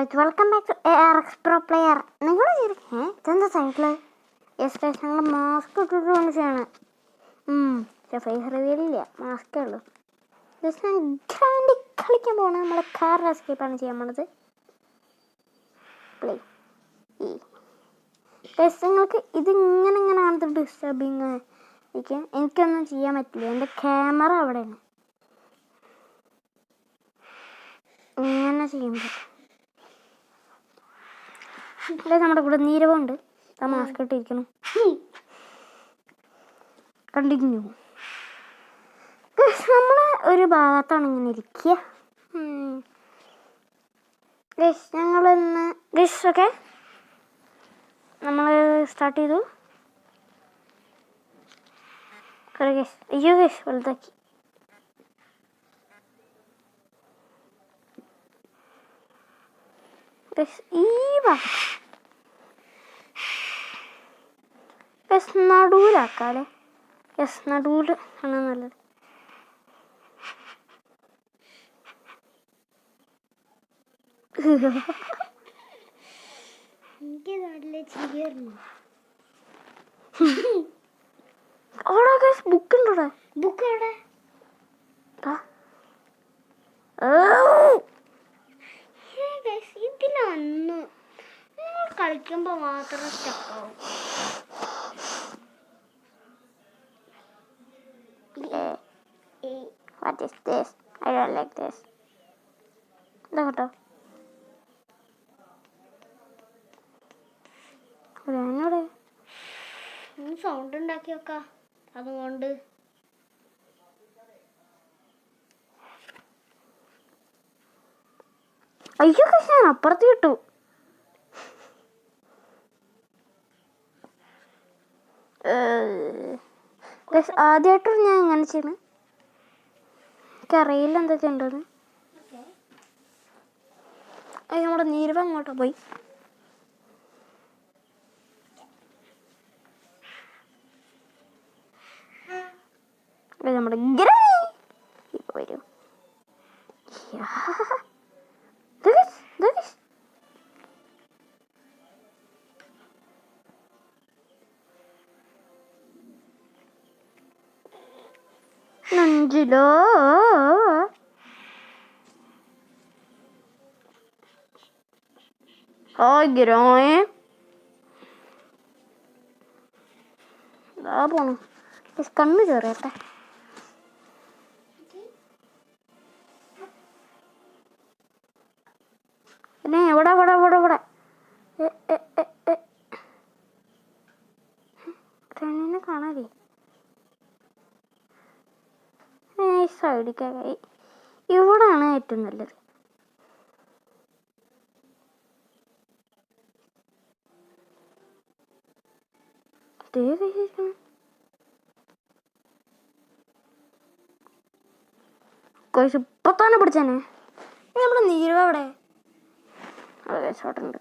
Guys welcome back to ARX Pro Player. നിങ്ങൾ ഇതെന്താ സൈഡിൽ യെസ് ഗൈസ് ഞങ്ങൾ മാസ്ക് ഇട്ടിട്ടാണ് ചെയ്യണം. ഫേസ് റിവീലില്ല, മാസ്കേ ഉള്ളൂ. ജസ്റ്റ് ഞാൻ ഗ്രാൻഡി കളിക്കാൻ പോകണം. നമ്മൾ കാർ എസ്കേപ്പാണ് ചെയ്യാൻ പോണത്. പ്ലേ ഗൈസ് നിങ്ങൾക്ക് ഇതിങ്ങനെ കാണുന്നത് ഡിസ്റ്റർബിങ് എനിക്കൊന്നും ചെയ്യാൻ പറ്റില്ല. എൻ്റെ ക്യാമറ അവിടെയാണ്. ഇങ്ങനെ ചെയ്യുമ്പോൾ നമ്മുടെ കൂടെ നീരവുണ്ട്. മാസ്ക് ഇട്ടിരിക്കണം. കണ്ടിന്യൂ. നമ്മൾ ഒരു ഭാഗത്താണ് ഇങ്ങനെ ഇരിക്കുക. ഞങ്ങളിന്ന് ഓക്കെ നമ്മൾ സ്റ്റാർട്ട് ചെയ്തു. അയ്യോ വലുതാക്കി. ഈ ഭാഗം നടുവിലാക്കാല്ലേ. നടുവിൽ ആണ് നല്ലത്. ബുക്ക് ഉണ്ടോ? ബുക്ക് എവിടെ? ഇതിലൊന്നും കളിക്കുമ്പോ മാത്രം സ്റ്റക്കാവും. What is this? I don't like this. കേട്ടോ സൗണ്ട് ഉണ്ടാക്കി വെക്കാം. അതുകൊണ്ട് അയ്യോ ഞാൻ അപ്പുറത്ത് കിട്ടു. ആദ്യമായിട്ടാണ് ഞാൻ ഇങ്ങനെ ചെയ്യണത്. എനിക്കറിയില്ല എന്താ ചെയ്യേണ്ടത്. അത് നമ്മുടെ നീരവ് അങ്ങോട്ട് പോയി. നമ്മുടെ ഇപ്പൊ വരും. നഞ്ചിലോ പോണു. കണ്ണ് ചേറിയട്ടെ. പിന്നെ ഇവിടെ ട്രെയിനിനെ കാണാതെ സൈഡിക്കായി. ഇവിടാണ് ഏറ്റവും നല്ലത്. ഇപ്പൊ തന്നെ പിടിച്ചേനെ. നമ്മുടെ നീരവ് അവിടെ ഷോട്ടുണ്ട്.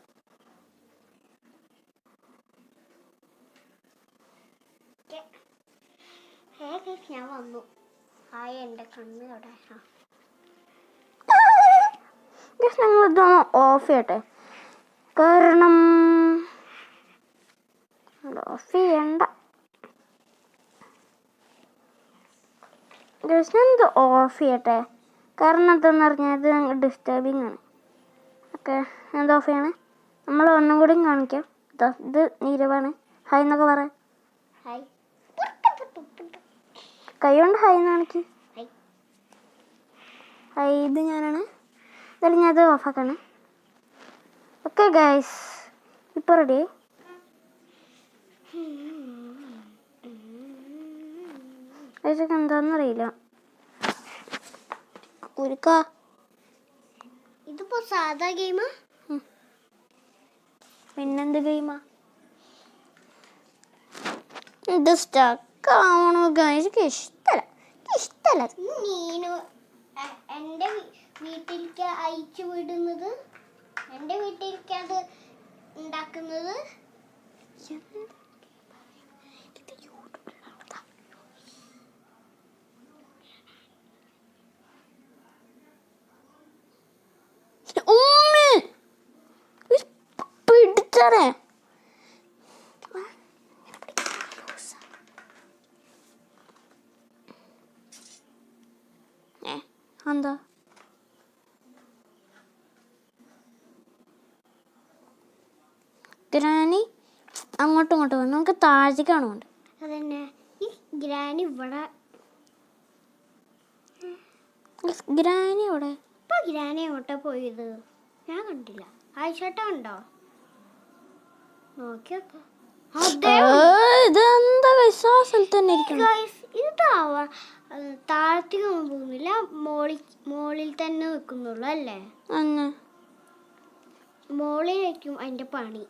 ഞാൻ വന്നു. ഹായ് എൻ്റെ കണ്ണ് അവിടെ. ഞങ്ങളിതൊന്ന് ഓഫ് ചെയ്യട്ടെ. കാരണം ഓഫ് ചെയ്യണ്ട. ഞാനിത് ഓഫ് ചെയ്യട്ടെ. കാരണം എന്താന്ന് പറഞ്ഞാൽ ഇത് ഡിസ്റ്റർബിങ് ആണ്. ഓക്കെ എന്താ ഓഫ് ചെയ്യണേ? നമ്മൾ ഒന്നും കൂടി കാണിക്കാം. ഇത് നീരവാണ്. ഹായ് എന്നൊക്കെ പറയാം. ഹായ് കൈ കൊണ്ട് ഹായ് എന്ന് കാണിക്ക്. ഹായ് ഇത് ഞാനാണ്. എന്തായാലും ഞാൻ അത് ഓഫാക്കാണ്. ഓക്കെ ഗൈസ് ഇപ്പോൾ റെഡി. ഇതൊക്കെ എന്താണെന്നറിയില്ല. ഇതിപ്പോ സാധാ ഗെയിമാ? പിന്നെന്ത് ഗെയിമാ ഇത്? സ്റ്റക്ക് ആവണോ ഗൈസ്? ഇഷ്ടല്ല. നീനു എൻ്റെ വീട്ടിലേക്ക് അയച്ചു വിടുന്നത്, എൻ്റെ വീട്ടിലേക്ക് അത് ഉണ്ടാക്കുന്നത്. പിടിക്കാറേ. എന്താ ഗ്രാനി അങ്ങോട്ടും ഇങ്ങോട്ടും വന്നു. നമുക്ക് താഴേക്കാണ് വേണ്ടത്. അതന്നെ ഈ ഗ്രാനി ഇവിടെ. ഗ്രാനി ഇവിടെ. ഇപ്പൊ ഗ്രാനി എങ്ങോട്ടാ പോയത്? ഞാൻ കണ്ടില്ല. ആയിഷേട്ട ഉണ്ടോ? നോക്കിയോക്ക. ഇതെന്താ വിശ്വാസത്തിൽ തന്നെ ഇരിക്കണം. ഇതാവാ താഴത്തേക്ക് പോകുന്നില്ല, മോളിൽ തന്നെ നിൽക്കുന്നുള്ളൂ അല്ലേ? മോളിലായിരിക്കും അതിന്റെ പണി.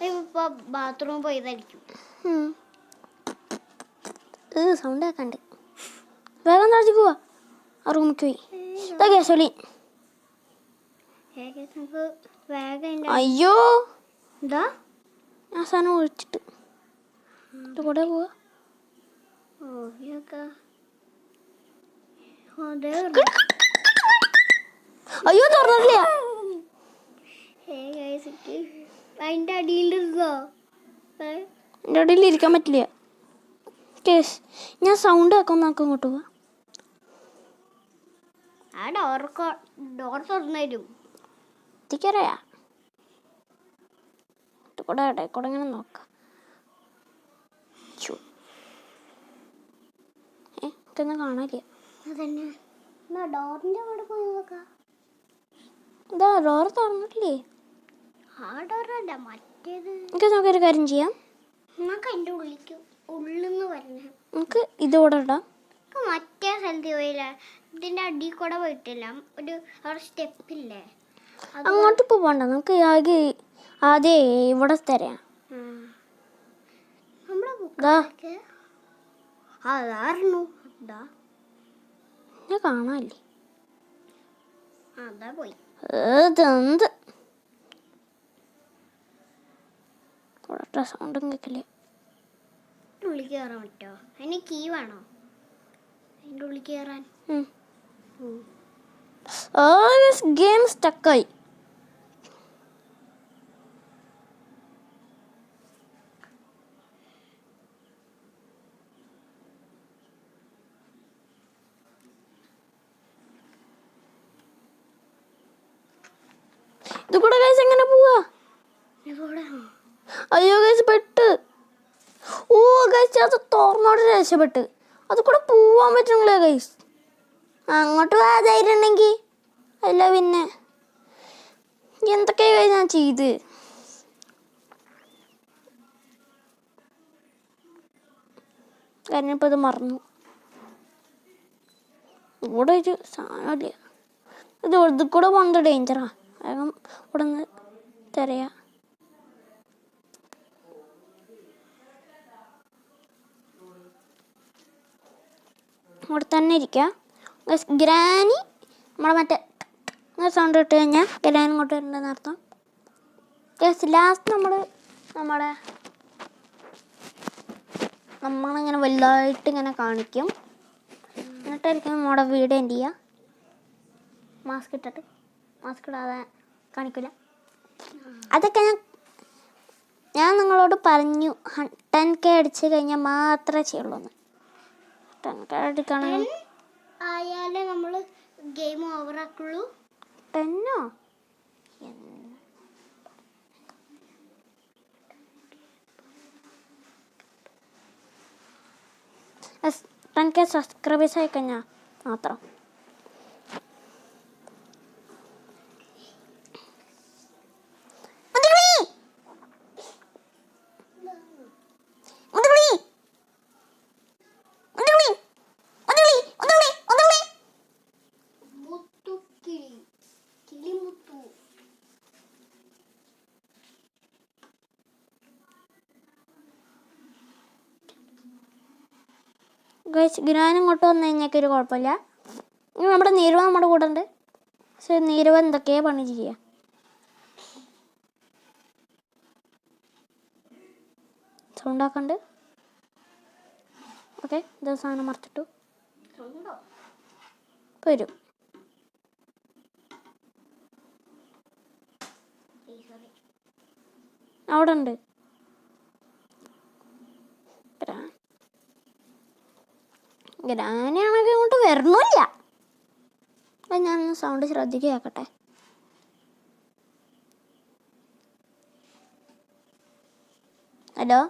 ഇപ്പൊ ബാത്റൂം പോയതായിരിക്കും. സൗണ്ട് ആക്കണ്ട്. വേഗം താഴത്തേക്ക് പോവാ. ആ റൂമിക്ക് പോയി. അയ്യോ എന്താ ആ സാധനം ഒഴിച്ചിട്ട് കൂടെ പോവാ. അയ്യോ തുറന്നിട്ടില്ല. അതിന്റെ അടിയിലിരുന്നോ? എൻ്റെ അടിയിൽ ഇരിക്കാൻ പറ്റില്ല. ഞാൻ സൗണ്ട് ആക്കാൻ നോക്കാം. ഇങ്ങോട്ട് പോവാ. ആ ഡോർ തുറന്നു തരും. എത്തിക്കറിയാ കൂടെ കൂടെ ഇങ്ങനെ നോക്കാം. എനിക്കൊന്നും കാണാനില്ല. അതന്നെ ഡോറിന്റെ അവിടെ പോയി നോക്കാം. എന്താ ഡോർ തുറന്നിട്ടില്ലേ? ആ ഡോറല്ല, മറ്റേത്. എനിക്ക് നമുക്കൊരു കാര്യം ചെയ്യാം. നമുക്ക് അതിന്റെ ഉള്ളിന്ന് വരണേ. നമുക്ക് ഇതോടെ ഇടാം. മറ്റേ സ്ഥലത്ത് പോയില്ല, ഇതിന്റെ അടിയിൽ കൂടെ പോയിട്ടില്ല. അവിടെ സ്റ്റെപ്പില്ലേ? അങ്ങോട്ട് പോകണ്ട. നമുക്ക് ആദ്യം ഇവിടെ തരാം. ഞാൻ കാണാല്ലേ. അതാ പോയി. എന്ത് സൗണ്ടും കേൾക്കില്ലേ. ഉള്ളിൽ കയറാൻ പറ്റോ? അതിന് കീ വേണോ അതിന്റെ ഉള്ളിൽ കയറാൻ? ഗെയിം സ്റ്റക്കായി. ഇത് കൂടെ ഗൈസ് എങ്ങനെ പോവാ? അയ്യോ ഗൈസ് പെട്ട്. ഓ ഗൈസ് അത് തുറന്നോട് രക്ഷപ്പെട്ട്. അത് കൂടെ പോവാൻ പറ്റുന്നില്ല ഗൈസ്. അങ്ങോട്ട് പോകാതായിരുന്നെങ്കിൽ അല്ല പിന്നെ എന്തൊക്കെയാ ഞാൻ ചെയ്ത്. കാരണം ഇപ്പം ഇത് മറന്നു. ഇവിടെ ഒരു സാധനമില്ല. ഇത് കൂടെ പോകുന്നത് ഡേഞ്ചറാ. വേഗം ഇവിടെ നിന്ന് തിരയാ. ഇവിടെ തന്നെ ഇരിക്കുക. ഗ്രാനി നമ്മളെ മറ്റേ സൗണ്ട് ഇട്ട് കഴിഞ്ഞാൽ ഗ്രാനി ഇങ്ങോട്ട് വരേണ്ടതെന്ന് അർത്ഥം. ലാസ്റ്റ് നമ്മളിങ്ങനെ വലുതായിട്ട് ഇങ്ങനെ കാണിക്കും. എന്നിട്ടായിരിക്കും നമ്മുടെ വീഡിയോ എന്ത് ചെയ്യുക. മാസ്ക് ഇടാതെ കാണിക്കില്ല. അതൊക്കെ ഞാൻ നിങ്ങളോട് പറഞ്ഞു 10K അടിച്ച് കഴിഞ്ഞാൽ മാത്രമേ ചെയ്യുള്ളൂ. 10K അടിക്കണമെങ്കിൽ ആയാലേ നമ്മൾ ഗെയിം ഓവർ ആക്കുള്ളൂ. 10ഓ? 10K സബ്സ്ക്രൈബേഴ്സ് ആയി കഴിഞ്ഞാൽ മാത്രം. ഗ്രാൻ ഇങ്ങോട്ട് വന്നു കഴിഞ്ഞാൽ ഒരു കുഴപ്പമില്ല. നമ്മുടെ നീരവ നമ്മുടെ കൂടെ ഉണ്ട്. പക്ഷെ നീരവ എന്തൊക്കെയാ പണി ചെയ്യുക. സൗണ്ട് ആക്കണ്ട്. ഓക്കെ ഇത് സാധനം മറിച്ചിട്ടു വരും. അവിടെ ഉണ്ട്. ഗ്രാനാണെങ്കിൽ ഇങ്ങോട്ട് വരണില്ല. ഞാനൊന്ന് സൗണ്ട് ശ്രദ്ധിക്കാക്കട്ടെ. ഹലോ,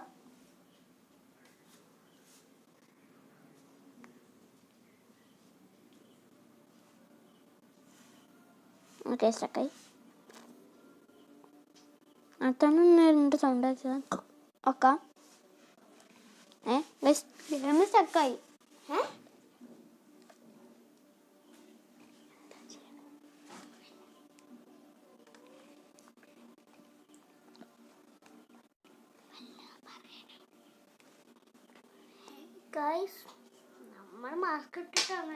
ഓക്കെ സ്റ്റക്കായി. അടുത്തൊന്നും സൗണ്ട് വെച്ചത് ഓക്കെ. ഗെയിം സ്റ്റക്കായി. ഗൈസ്, നമ്മൾ മാസ്ക് ഇട്ടിട്ടാണ്.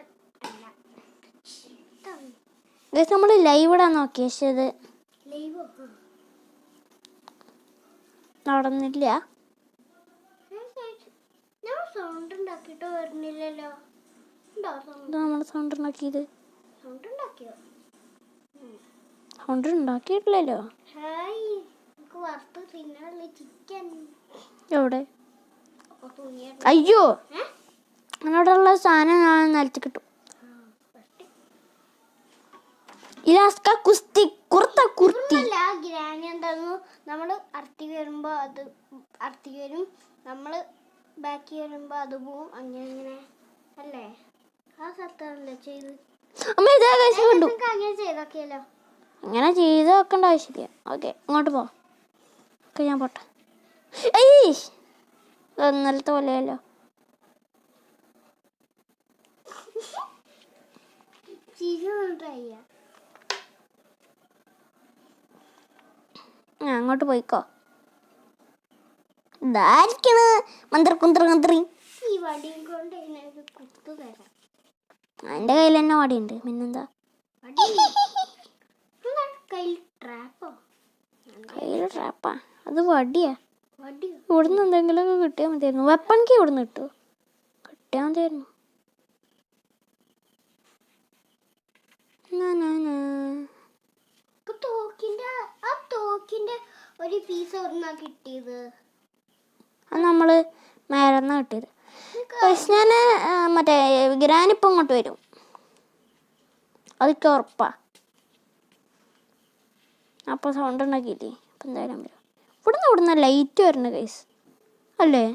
ഗൈസ്, നമ്മൾ ലൈവ് ഇടാൻ നോക്കി, പക്ഷെ അത് ലൈവോ നടന്നില്ല. ഞാൻ സൗണ്ട് ഉണ്ടാക്കിയിട്ട് വരുന്നില്ലല്ലോ. നമ്മൾ സൗണ്ട് ഉണ്ടാക്കിയത്. സൗണ്ട് ഉണ്ടാക്കിയോ? സൗണ്ട് ഉണ്ടാക്കിയിട്ടില്ലല്ലോ. ഹായ്, നമുക്ക് വറുത്ത് തിന്നാനുള്ള ചിക്കൻ എവിടെ? അയ്യോ, അങ്ങോട്ടുള്ള സാധനം ഞാൻ നിലത്ത് കിട്ടും. ഇലാസ്ക കുസ്തി കുർത്ത കുർത്തി. ഗ്രാനി എന്തായിരുന്നു, നമ്മൾ അർത്തി വരുമ്പോ അത് അർത്തി വരും, നമ്മൾ ബാക്കി വരുമ്പോ അത് പോവും. അങ്ങനെ അല്ലേ? ആ സ്ഥലത്താണല്ലേ ചെയ്ത്. അങ്ങനെ ചെയ്തൊക്കെയല്ലോ. അങ്ങനെ ചെയ്ത് വെക്കേണ്ട ആവശ്യമില്ല. ഓക്കെ, ഇങ്ങോട്ട് പോ. ഓക്കെ, ഞാൻ പോട്ടെ. ഇന്നലത്തെ പോലെയല്ലോ. അങ്ങോട്ട് പോയിക്കോ. ഇതായിരിക്കണ് മന്ത്രി. ഈ വടിയും കൊണ്ട് കുത്തു തരാം. എൻ്റെ കയ്യിൽ തന്നെ വടിയുണ്ട്, പിന്നെന്താ? കയ്യിൽ ട്രാപ്പാ? അത് വടിയാ. ഇവിടുന്ന് എന്തെങ്കിലുമൊക്കെ കിട്ടിയാൽ മതിയായിരുന്നു. വെപ്പൺക്ക് ഇവിടുന്ന് കിട്ടുമോ? കിട്ടിയാൽ മതിയായിരുന്നു. തോക്കിന്റെ ഒരു പീസ് ഒരെണ്ണ കിട്ടിയത്. അത് നമ്മള് മേലെന്നാ കിട്ടിയത്. പക്ഷെ ഞാൻ മറ്റേ ഗ്രാനിപ്പം ഇങ്ങോട്ട് വരും, അതൊക്കെ ഉറപ്പാ. അപ്പോൾ സൗണ്ട് ഉണ്ടാക്കിയില്ലേ, അപ്പം എന്തായാലും വരും. ഇവിടുന്ന് ലൈറ്റ് വരണ കേസ് അല്ലേ?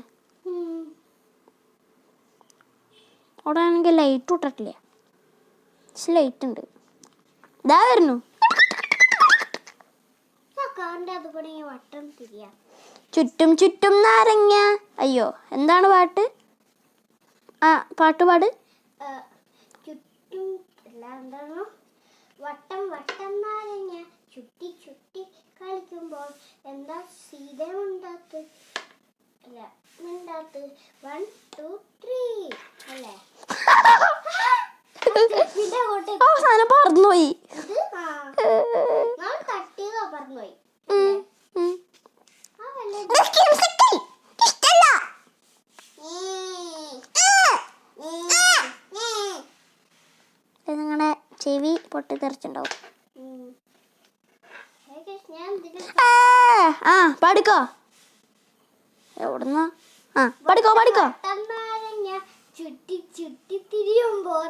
അവിടെ ആണെങ്കിൽ ലൈറ്റ് ഇട്ടിട്ടില്ല, പക്ഷെ ലൈറ്റ് ഉണ്ട്. ഇതാ വരുന്നു. ചുറ്റും ചുറ്റും നാരങ്ങ. അയ്യോ, എന്താണ് പാട്ട്? പാട്ട് പാട്. ചുറ്റും വട്ടം വട്ടം നാരങ്ങ ചുറ്റി ചുറ്റി കളിക്കുമ്പോൾ എന്താ സീതമുണ്ടാത്ത്? അല്ല, മിണ്ടാത്ത്. 1 2 3 അല്ലേ? അവസാനം പറന്നുപോയി. തട്ടിയതോ പറന്നുപോയി. നിങ്ങളുടെ ചെവി പൊട്ടിത്തെറിച്ചുണ്ടാവും. പഠിക്കോ എവിടുന്ന? പഠിക്കോ. ചുറ്റി ചുറ്റി തിരിയുമ്പോൾ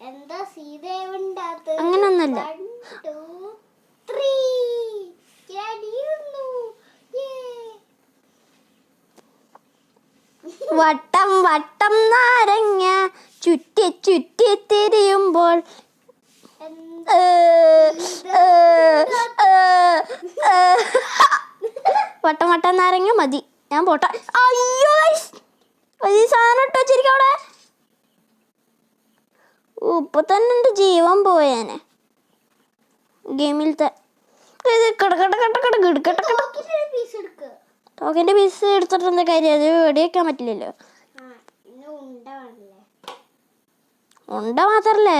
എന്താ സീതയുണ്ടാത്ത്? അങ്ങനൊന്നല്ല. 1 2 3 വട്ടം വട്ടം നാരങ്ങ ചുറ്റി ചുറ്റി തിരിയുമ്പോൾ വട്ടം വട്ടം നാരങ്ങ മതി, ഞാൻ പോട്ടെ. അയ്യോ, സാധനം ഇട്ട് വെച്ചിരിക്കും അവിടെ. ഇപ്പൊ തന്നെ എൻ്റെ ജീവൻ പോയേനെ ഗെയിമിലത്തെ. ടോക്കിൻ്റെ പീസ് എടുത്തിട്ട് എന്താ കാര്യം? അത് വെടിവെക്കാൻ പറ്റില്ലല്ലോ. ഉണ്ട മാത്രല്ലേ,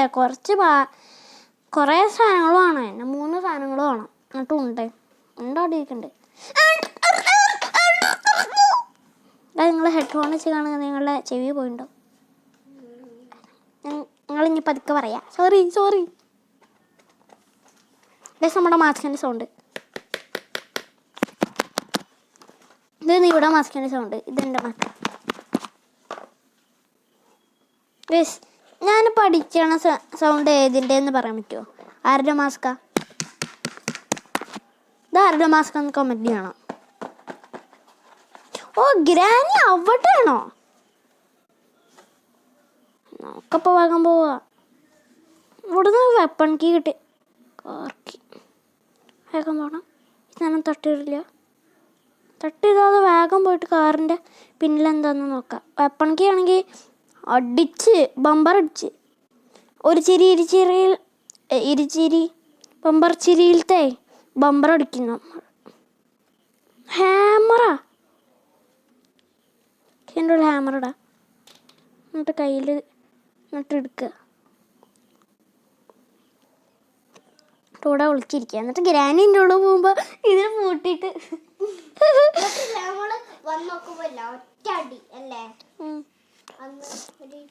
കുറേ സാധനങ്ങൾ വേണം. എന്നെ 3 സാധനങ്ങൾ വേണം. എന്നിട്ട് ഉണ്ട അവിടെ ഇരിക്കുന്നുണ്ട്. നിങ്ങൾ ഹെഡ്ഫോൺ വെച്ച് കാണുക, നിങ്ങളുടെ ചെവി പോയിണ്ടോ? നിങ്ങളിനി പതുക്കെ പറയാ. സോറി നമ്മുടെ മാസ്കിൻ്റെ സൗണ്ട്. ഇതായിരുന്നു ഇവിടെ മാസ്കിൻ്റെ സൗണ്ട്. ഇതെൻ്റെ മാസ്ക്. ഗൈസ് ഞാൻ പഠിക്കണ സൗണ്ട് ഏതിൻ്റെ എന്ന് പറയാൻ പറ്റുമോ? ആരുടെ മാസ്കാ? ഇത് ആരുടെ മാസ്ക് എന്ന് കമൻറ്റ് ചെയ്യണം. ഓ ഗ്രാനി അവിടെയാണോ? നമുക്കപ്പോൾ വാങ്ങാൻ പോവാ. ഇവിടുന്ന് വെപ്പൺ കീ കിട്ടി. കാർക്കി വേഗം പോകണം. ഞാൻ തട്ടിയിടില്ല. തട്ടിയതാതെ വേഗം പോയിട്ട് കാറിൻ്റെ പിന്നിലെന്താണെന്ന് നോക്കാം. വെപ്പൺ കീ ആണെങ്കിൽ അടിച്ച് ബമ്പർ അടിച്ച് ഒരു ചിരി ഇരുചിരി ബമ്പർ ചിരിയിലത്തെ ബമ്പർ അടിക്കുന്നു. ഹാമറാ എൻ്റെ ഉള്ള ഹാമർ ഇടാ. എന്നിട്ട് കയ്യിൽ എന്നിട്ട് എടുക്കുക. കൂടെ ഒളിച്ചിരിക്കുക. എന്നിട്ട് ഗ്രാനിൻ്റെ ഉള്ളിൽ പോകുമ്പോൾ ഇതിനെ പൂട്ടിയിട്ട്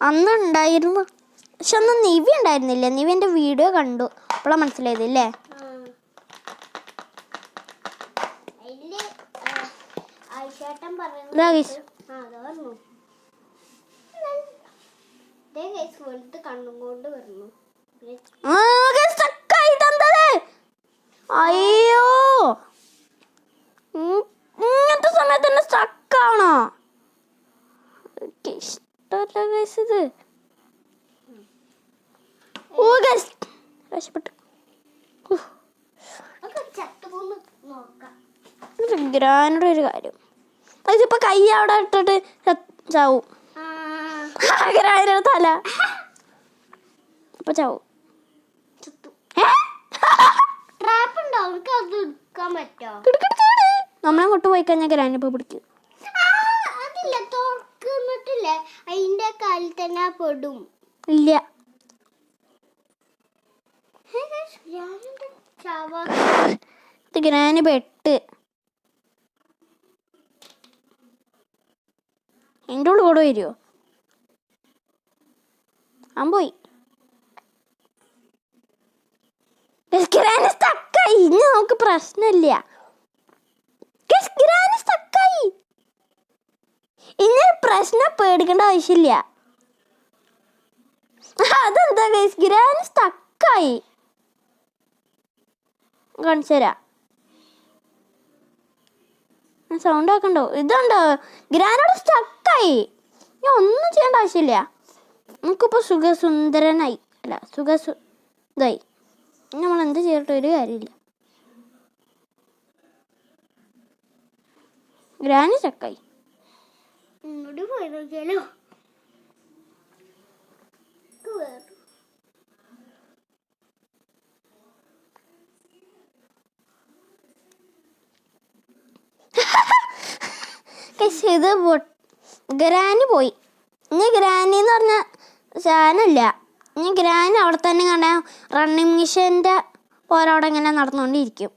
അന്ന് ഉണ്ടായിരുന്നു. പക്ഷെ അന്ന് നിവി ഉണ്ടായിരുന്നില്ല. നിവി എൻ്റെ വീഡിയോ കണ്ടു അപ്പോഴാണ് മനസ്സിലായത് അല്ലേ? അയ്യോ ഇങ്ങനത്തെ സമയത്ത് തന്നെ സ്റ്റക്കാണോ? ഇഷ്ടമല്ല ഗൈസ് ഇത്. ഓ ഗൈസ് രക്ഷപ്പെട്ടു. ഗ്രാനയുടെ ഒരു കാര്യം അതിപ്പോ കൈ അവിടെ ഇട്ടിട്ട് ചാവും. ഗ്രാനയുടെ തല അപ്പൊ ചാവും. നമ്മളങ്ങോട്ട് പോയി കഴിഞ്ഞാൽ ഗ്രാനിപ്പോ പിടിക്കും. അതിന്റെ കാലിൽ തന്നെ പെടും. ഇല്ല ഗ്രാനി പെട്ട് എൻ്റെ ഉള്ളിൽ കൂടെ വരുമോ? അവൻ പോയി. ഗ്രാനി സ്റ്റക്കായി. ഇനി നമുക്ക് പ്രശ്നമില്ല. ഗ്രാനി സ്റ്റക്കായി. ഇനി പ്രശ്നം പേടിക്കേണ്ട ആവശ്യമില്ല. അതെന്താ ഗൈസ് ഗ്രാനി സ്റ്റക്കായി. കാണിച്ചു തരാം. സൗണ്ട് ആക്കണ്ടോ? ഇതുണ്ടോ ഗ്രാനോട് സ്റ്റക്കായി. ഞാൻ ഒന്നും ചെയ്യേണ്ട ആവശ്യമില്ല. നമുക്കിപ്പോൾ സുഖസുന്ദരനായി അല്ല ഇതായി. നമ്മൾ എന്ത് ചെയ്തിട്ട് ഒരു കാര്യമില്ല. ഗ്രാനി സ്റ്റക്കായി. പോയി നോക്കിയാലോ? ഇത് ഗ്രാനി പോയി. ഇനി ഗ്രാനി എന്ന് പറഞ്ഞ സാധനമില്ല. ഇനി ഗ്രാനി അവിടെ തന്നെ കണ്ട റണ്ണിങ് മിഷൻ്റെ പോലെ അവിടെ ഇങ്ങനെ നടന്നുകൊണ്ടിരിക്കും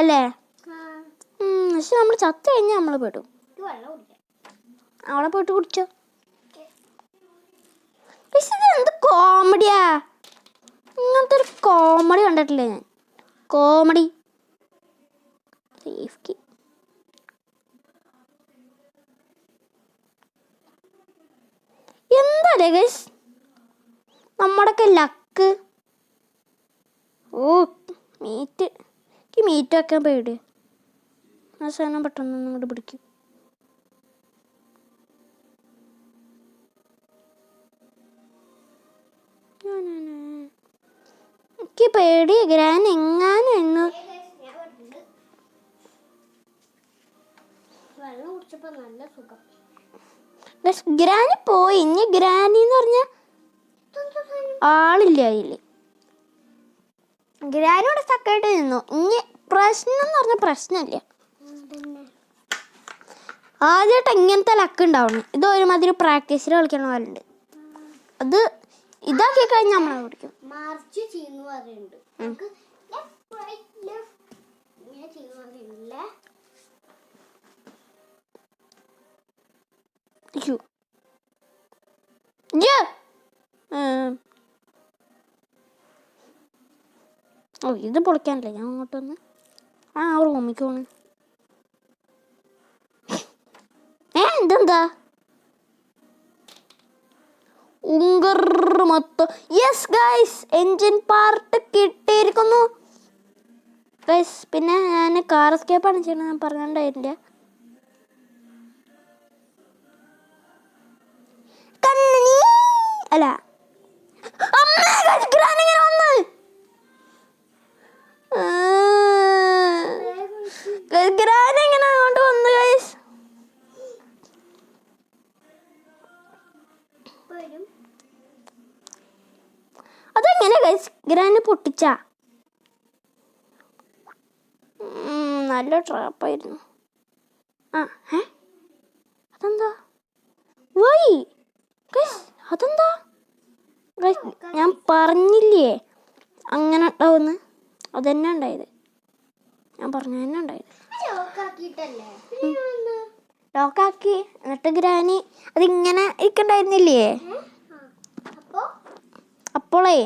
അല്ലേ? പക്ഷെ നമ്മൾ ചത്ത് കഴിഞ്ഞാൽ നമ്മൾ പെടും. അവിടെ പോയിട്ട് കുടിച്ചോ. പക്ഷെ ഇത് എന്ത് കോമഡിയാ. ഇങ്ങനത്തെ ഒരു കോമഡി കണ്ടിട്ടില്ലേ ഞാൻ. Comedy safety. എന്താ ഗൈസ് നമ്മുടെയൊക്കെ ലക്ക്. ഓ മീറ്റ് വെക്കാൻ പേടി. ആ സാധനം പെട്ടെന്ന് ഇങ്ങോട്ട് പിടിക്കും. എനിക്ക് പേടി ഗ്രാൻ എങ്ങാനും എന്ന്. ഗ്രാനി പോയി. ഇനി ഗ്രാനി എന്ന് പറഞ്ഞ ആളില്ല അതില്. ഗ്രാനിയോടെ സ്റ്റക്കായിട്ട് നിന്നു. ഇനി പ്രശ്നം എന്ന് പറഞ്ഞ പ്രശ്നമില്ല. ആദ്യമായിട്ട് ഇങ്ങനത്തെ ലക്ക് ഉണ്ടാവണം. ഇത് ഒരുമാതിരി പ്രാക്ടീസിൽ കളിക്കണ പോലെ ഉണ്ട്. അത് ഇതാക്കി കഴിഞ്ഞാൽ നമ്മളെ പിടിക്കും. മാർച്ച് ചെയ്യുന്നു പറയുന്നുണ്ട്. ഓ ഇത് പൊളിക്കാനല്ലേ ഞാൻ അങ്ങോട്ട് വന്ന്. ആ റൂമിക്ക് പോണ്. ഇതെന്താ ഉങ്കർ മൊത്തം. യെസ് ഗൈസ്, എൻജിൻ പാർട്ട് കിട്ടിയിരിക്കുന്നു ഗൈസ്. പിന്നെ ഞാൻ കാർ എസ്കേപ്പാണ് ചെയ്യുന്നത്, ഞാൻ പറഞ്ഞിട്ടുണ്ടായില്ല. അല്ല ഗ്രാനെങ്ങനെ അങ്ങോട്ട് വന്നു ഗൈസ്. അതെങ്ങനെ ഗൈസ് ഗ്രാന് പൊട്ടിച്ച? നല്ല ട്രാപ്പായിരുന്നു. അതെന്താ വൈ ഗൈസ്? അതെന്താ ഗൈസ്? ഞാൻ പറഞ്ഞില്ലേ അങ്ങനെ ഉണ്ടാവുമെന്ന്. അതന്നെ ഉണ്ടായത്, ഞാൻ പറഞ്ഞു തന്നെ ഉണ്ടായത്. ലോക്കാക്കി എന്നിട്ട് ഗ്രാനി അതിങ്ങനെ ഇരിക്കണ്ടായിരുന്നില്ലേ? അപ്പോളേ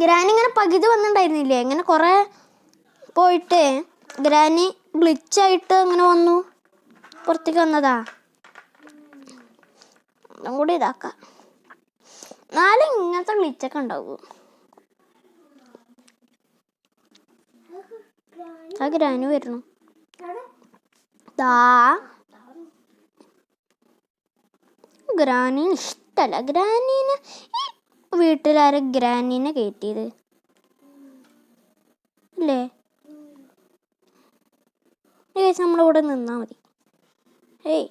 ഗ്രാനി ഇങ്ങനെ പകുതി വന്നിട്ടുണ്ടായിരുന്നില്ലേ? ഇങ്ങനെ കുറെ പോയിട്ട് ഗ്രാനി ഗ്ലിച്ചായിട്ട് അങ്ങനെ വന്നു, പുറത്തേക്ക് വന്നതാ. അതും കൂടി ഇതാക്കാം, എന്നാലും ഇങ്ങനത്തെ ഗ്ലിച്ചൊക്കെ ഉണ്ടാവും. ആ ഗ്രാനി വരുന്നു. ഗ്രാനീന് ഇഷ്ടല്ല. ഗ്രാനീനെ ഈ വീട്ടിലാരും ഗ്രാനീനെ കയറ്റിയത് അല്ലേ? നമ്മളിവിടെ നിന്നാ മതി. ഏയ്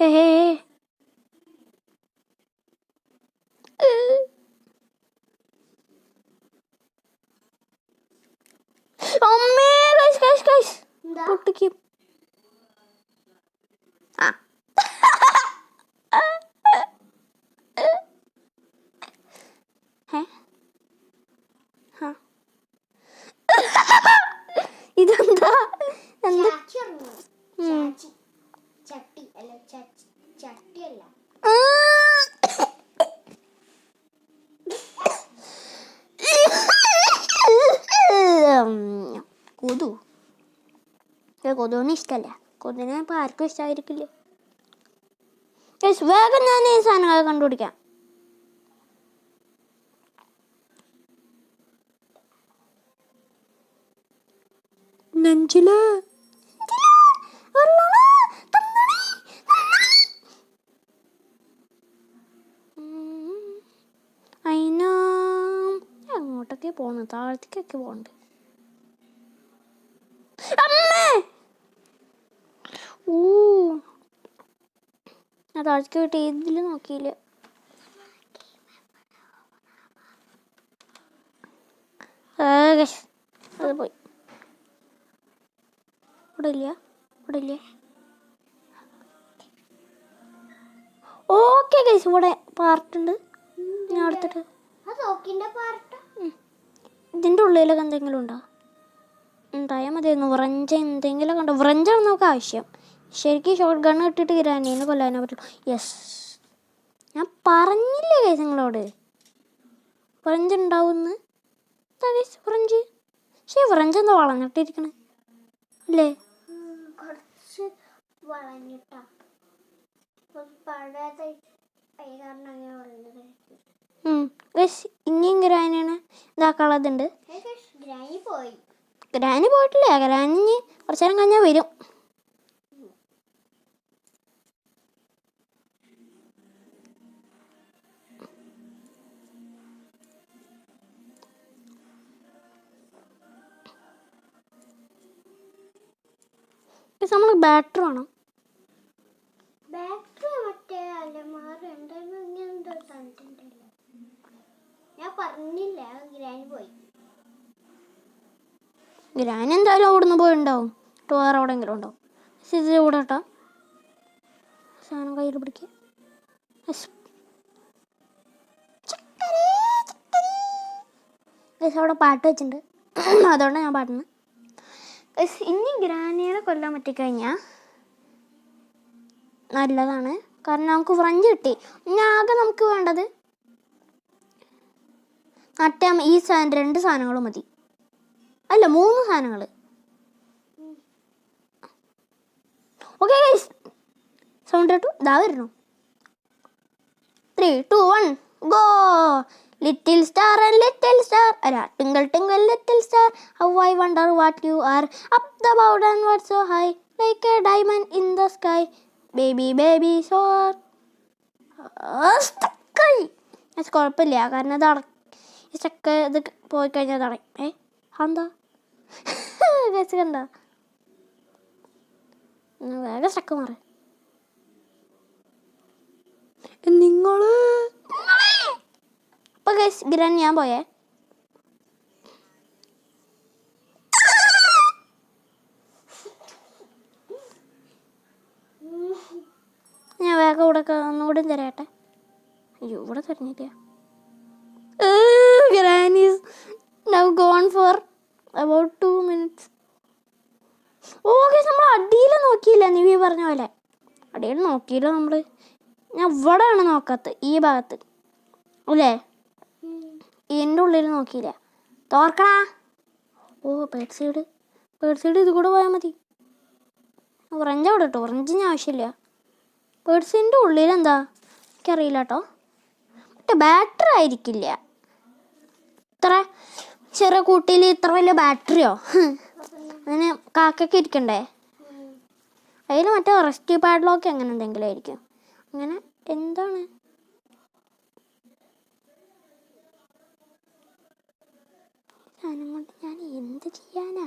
ഹേ അമ്മേ ഗൈസ് പൊട്ടിക്കും. ഇതെന്താ? കൊതുവിന് ഇഷ്ടമല്ല. കൊതുവിനെ ഇപ്പം ആർക്കും ഇഷ്ടമായിരിക്കില്ല. വേഗം ഞാൻ ഈ സാധനങ്ങൾ കണ്ടുപിടിക്കാം. നെഞ്ചില് അങ്ങോട്ടൊക്കെ പോണു, താഴത്തേക്കൊക്കെ പോണ്ട്. ഞാൻ താഴത്തേക്ക് പോയിട്ട് ഇതിൽ നോക്കിയില്ല. അത് പോയി. ഇവിടെ ഇല്ല. ഓക്കെ ഗൈസ്, ഇവിടെ പാർട്ടുണ്ട്. ഞാൻ എടുത്തിട്ട് ഇതിൻ്റെ ഉള്ളിലൊക്കെ എന്തെങ്കിലും ഉണ്ടോ? ഉണ്ടായാൽ മതിയായിരുന്നു. വ്രഞ്ച എന്തെങ്കിലുമൊക്കെ ഉണ്ടോ? വ്രഞ്ചാണ് നമുക്ക് ആവശ്യം. ശരിക്കും ഷോർട്ട് ഗണ്ണ് ഇട്ടിട്ട് ഗ്രാനീനെ കൊല്ലാനേ പറ്റുള്ളൂ. യെസ്, ഞാൻ പറഞ്ഞില്ലേ ഗൈസ് നിങ്ങളോട് വ്രഞ്ച് ഉണ്ടാവുമെന്ന്. വ്രഞ്ച് പക്ഷേ വ്രഞ്ച് എന്താ വളഞ്ഞിട്ടിരിക്കണേ അല്ലേ? ഇനിയും ഗ്രാനാണ് ഇതാക്കാനുള്ളതുണ്ട്. ഗ്രാനി പോയിട്ടില്ല. ഗ്രാനി കുറച്ചു നേരം കഴിഞ്ഞാൽ വരും. നമ്മൾ ബാറ്ററി വേണം. ഗ്രാനി എന്തായാലും അവിടുന്ന് പോയിണ്ടാവും. വേറെ എവിടെയെങ്കിലും ഉണ്ടാവും. ഇത് കൂടെ കേട്ടോ, സാധനം കയ്യിൽ പിടിക്കുക. അവിടെ പാട്ട് വെച്ചിട്ടുണ്ട്, അതുകൊണ്ടാണ് ഞാൻ പാടുന്നത്. ഇനി ഗ്രാനിയെ കൊല്ലാൻ പറ്റിക്കഴിഞ്ഞാൽ നല്ലതാണ്. കാരണം നമുക്ക് ഫ്രഞ്ച് കിട്ടി. ഇനി ആകെ നമുക്ക് വേണ്ടത് ഈ 2 സാധനങ്ങൾ മതി. അല്ല 3 സാധനങ്ങൾ. ഓക്കെ ഗൈസ്, സൗണ്ട് കേട്ടു, ഇതാ വരുന്നു. 3, 2, 1 go. Little star and little star, അല്ല twinkle twinkle little star, how I wonder what you are, up the bowed and what so high, like a diamond in the sky, baby baby shore. സ്റ്റക്കായി. കുഴപ്പമില്ല, കാരണം ഇത് ഈ stuck ഇത് പോയി കഴിഞ്ഞാൽ തടയും. എന്താ ഗൈസ് കണ്ട, വേഗം സ്റ്റക്ക് മാറി. നിങ്ങള് ഇപ്പൊ ഗൈസ് ഗ്രാൻ ഞാൻ പോയേ. ഞാൻ വേഗം ഇവിടെ ഒന്നുകൂടി തരട്ടെ. അയ്യോ ഇവിടെ തരുന്നില്ല. Gran is now gone for about 2 minutes. Okay, നമ്മൾ അടിയിൽ നോക്കിയില്ല, നിവി പറഞ്ഞ പോലെ അടിയിൽ നോക്കിയില്ല നമ്മൾ. ഞാൻ ഇവിടെയാണ് നോക്കാത്തത്, ഈ ഭാഗത്ത് അല്ലേ, ഇതിൻ്റെ ഉള്ളിൽ നോക്കിയില്ല. തോർക്കണ. ബേഡ് സൈഡ് ഇത് കൂടെ പോയാൽ മതി. ഓറഞ്ച് അവിടെ ഇട്ടോ, ഓറഞ്ചിന് ആവശ്യമില്ല. ബേഡ്സിൻ്റെ ഉള്ളിൽ എന്താ എനിക്കറിയില്ല കേട്ടോ. മറ്റേ ബാറ്ററി ആയിരിക്കില്ല, ഇത്ര ചെറിയ കൂട്ടിയിൽ ഇത്ര വലിയ ബാറ്ററിയോ? അങ്ങനെ കാക്കൊക്കെ ഇരിക്കണ്ടേ? അതിൽ മറ്റേ റെസ്റ്റ് പാഡിലൊക്കെ അങ്ങനെ എന്തെങ്കിലും ആയിരിക്കും. അങ്ങനെ എന്താണ് സാധനം കൊണ്ട് ഞാൻ എന്ത് ചെയ്യാനാ?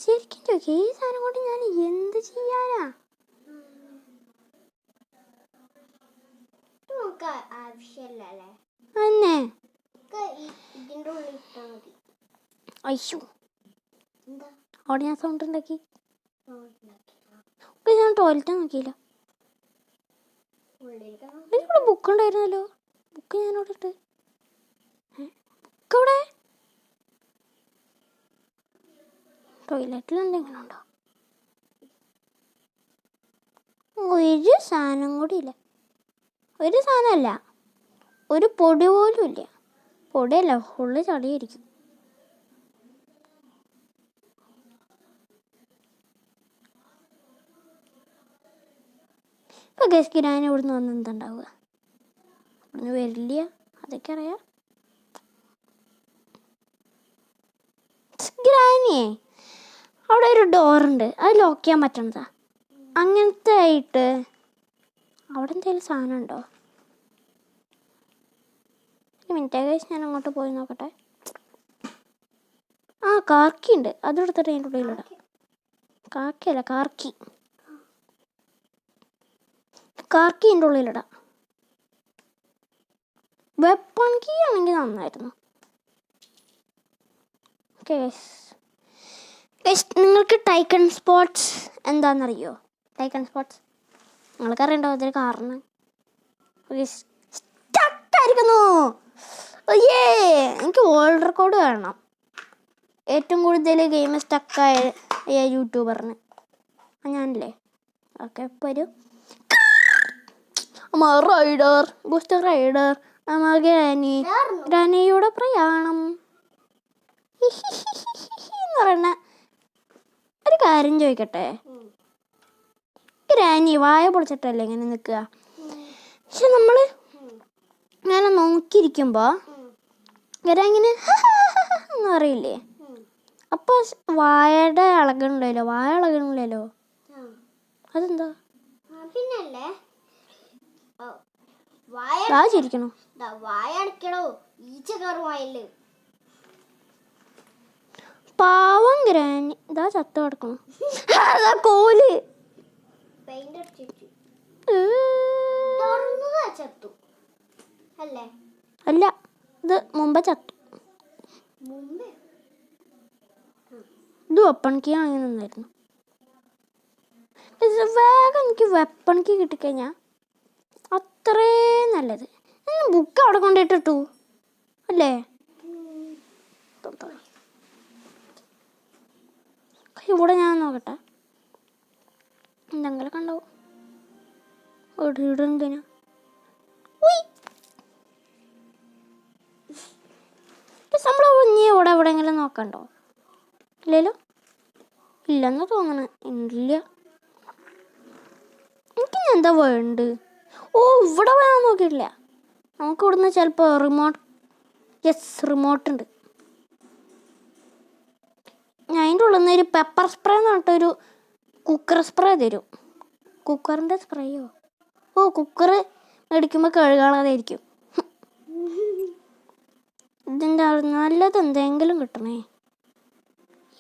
ശരിക്കും ചോദിക്കുക, ഈ സാധനം കൊണ്ട് ഞാൻ എന്ത് ചെയ്യാനാ? ആവശ്യമില്ലല്ലേ അന്നെ ഇതിന്റെ ഉള്ളിൽ ഇട്ടാ മതി. അയ്യോ, എന്താ അവിടെ ഞാൻ സൗണ്ട് ഉണ്ടാക്കി. ഞാൻ ടോയ്ലറ്റ് നോക്കിയില്ല. ഇവിടെ ബുക്ക് ഉണ്ടായിരുന്നല്ലോ, ബുക്ക് ഞാനവിടെ ഇട്ട്. ബുക്ക് അവിടെ ടോയ്ലറ്റിൽ എന്തെങ്കിലും ഉണ്ടോ? ഒരു സാധനം കൂടി ഇല്ല. ഒരു സാധനമല്ല, ഒരു പൊടി പോലും ഇല്ല. പൊടിയല്ല, ഫുള്ള് ചളിയായിരിക്കും. ഇപ്പൊ ഗസ്കി ഞാൻ ഇവിടുന്ന് വന്ന് എന്തുണ്ടാവുക? ഇവിടുന്ന് വരില്ല, അതൊക്കെ അറിയാം. ഗ്രാനിയേ, അവിടെ ഒരു ഡോറുണ്ട്, അത് ലോക്ക് ചെയ്യാൻ പറ്റണതാ. അങ്ങനത്തെ ആയിട്ട് അവിടെ എന്തെങ്കിലും സാധനം ഉണ്ടോ? ഒരു മിനിറ്റ് ഗൈസ്, ഞാൻ അങ്ങോട്ട് പോയി നോക്കട്ടെ. കാർക്കി ഉണ്ട്, അതെടുത്തിട്ട് അതിൻ്റെ ഉള്ളിലിടാം. കാക്കിയല്ല, കാർക്കി ഇതിൻ്റെ ഉള്ളിലിടാം. വെപ്പൺ കീ ആണെങ്കിൽ നന്നായിരുന്നു. നിങ്ങൾക്ക് ടൈക്കൺ സ്പോട്സ് എന്താണെന്നറിയോ? ടൈക്കൺ സ്പോട്സ് നിങ്ങൾക്ക് അറിയണ്ടോ? അതിന് കാരണം സ്റ്റക്കായിരിക്കുന്നു. അയ്യേ, എനിക്ക് വേൾഡ് റെക്കോർഡ് വേണം. ഏറ്റവും കൂടുതൽ ഗെയിം സ്റ്റക്കായ യൂട്യൂബറിന് ഞാനല്ലേ. ഓക്കെ, ഇപ്പോൾ ഒരു റൈഡർ, ബൂസ്റ്റർ റൈഡർ, ഗ്രാനിയുടെ പ്രയാണം എന്ന് പറയുന്ന ഒരു കാര്യം ചോദിക്കട്ടെ. ഗ്രാനി വായ പൊളിച്ചിട്ടല്ലേ ഇങ്ങനെ നിൽക്കുക? പക്ഷെ നമ്മൾ ഇങ്ങനെ നോക്കിയിരിക്കുമ്പോൾ ഗ്രാനിങ്ങനെ എന്ന് പറയില്ലേ? അപ്പോൾ വായയുടെ ഇളകണില്ലല്ലോ, വായ ഇളകണില്ലല്ലോ, അതെന്താ? പിന്നല്ലേ ചിരിക്കണോ? വായ അടക്കണോ, ഈച്ച കയറുമായല്ലേ. പാവം ഗ്രാനി ഇതാ ചത്ത കിടക്കണു. അതാ കോല് ചത്തു അല്ലേ? അല്ല, ഇത് മുമ്പ് ചത്തു. ഇത് വെപ്പൺ കീ ആണെങ്കിൽ നന്നായിരുന്നു. വേഗം എനിക്ക് വെപ്പൺ കീ കിട്ടിക്കഴിഞ്ഞാൽ അത്രയും നല്ലത്. ബുക്ക് അവിടെ കൊണ്ടിട്ടിട്ടു അല്ലേ? ഇവിടെ ഞാൻ നോക്കട്ടെ, എന്തെങ്കിലും കണ്ടാവും. എന്തിനാ നമ്മൾ ഇനി എവിടെയെങ്കിലും നോക്കണ്ടോ? ഇല്ലല്ലോ, ഇല്ലെന്ന് തോന്നണ. ഇല്ല, എന്താ വേണ്ട? ഓ, ഇവിടെ വേണം നോക്കിയിട്ടില്ല. നമുക്ക് ഇവിടുന്ന് ചിലപ്പോൾ റിമോട്ട് ഉണ്ട്. ഞാൻ അതിൻ്റെ ഉള്ളിൽ നിന്ന് ഒരു പെപ്പർ സ്പ്രേ എന്ന് പറഞ്ഞിട്ടൊരു കുക്കർ സ്പ്രേ തരും. കുക്കറിൻ്റെ സ്പ്രേയോ? ഓ, കുക്കർ മേടിക്കുമ്പോൾ കഴുകാളാതായിരിക്കും. ഇതിൻ്റെ നല്ലത് എന്തെങ്കിലും കിട്ടണേ.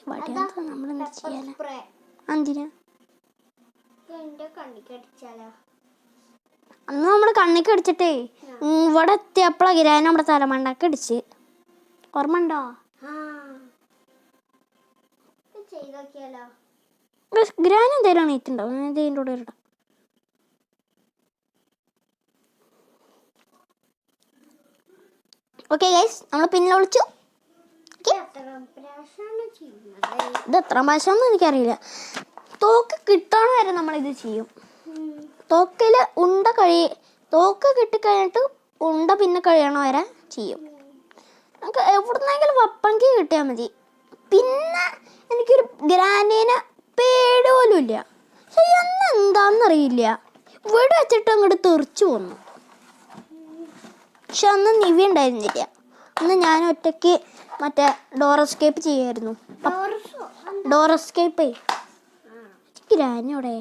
നമ്മളെന്താ ചെയ്യാനാ? എന്തിനാ? അന്ന് നമ്മൾ കണ്ണിക്ക് അടിച്ചിട്ടേ ഇവിടെ എത്തിയപ്പോഴാണ് ഗിരാൻ നമ്മുടെ തലമണ്ടൊക്കെ അടിച്ച്. ഓർമ്മ ഉണ്ടോ? ഗ്രാൻ എന്തേലും എണീറ്റുണ്ടാവും. ഇതിൻ്റെ കൂടെ ഇടാം. ഓക്കെ ഗൈസ്, നമ്മൾ പിന്നെ വിളിച്ചു. ഇത് എത്ര പ്രാവശ്യമെന്ന് എനിക്കറിയില്ല. തോക്ക് കിട്ടണ വരെ നമ്മളിത് ചെയ്യും. തോക്കിൽ തോക്ക് കിട്ടിക്കഴിഞ്ഞിട്ട് ഉണ്ട പിന്നെ കഴിയണ വരെ ചെയ്യും. നമുക്ക് എവിടുന്നെങ്കിലും വപ്പങ്കി കിട്ടിയാൽ മതി. പിന്നെ എനിക്കൊരു ഗ്രാനീനെ പേടി പോലും ഇല്ല. പക്ഷെ അന്ന് എന്താണെന്നറിയില്ല, ഇവിടെ വെച്ചിട്ട് അങ്ങോട്ട് തെറിച്ചു വന്നു. പക്ഷെ അന്ന് നിവി ഉണ്ടായിരുന്നില്ല. അന്ന് ഞാൻ ഒറ്റയ്ക്ക് മറ്റേ ഡോർ എസ്കേപ്പ് ചെയ്യായിരുന്നു. ഡോർ എസ്കേപ്പേ ഗ്രാനോടെ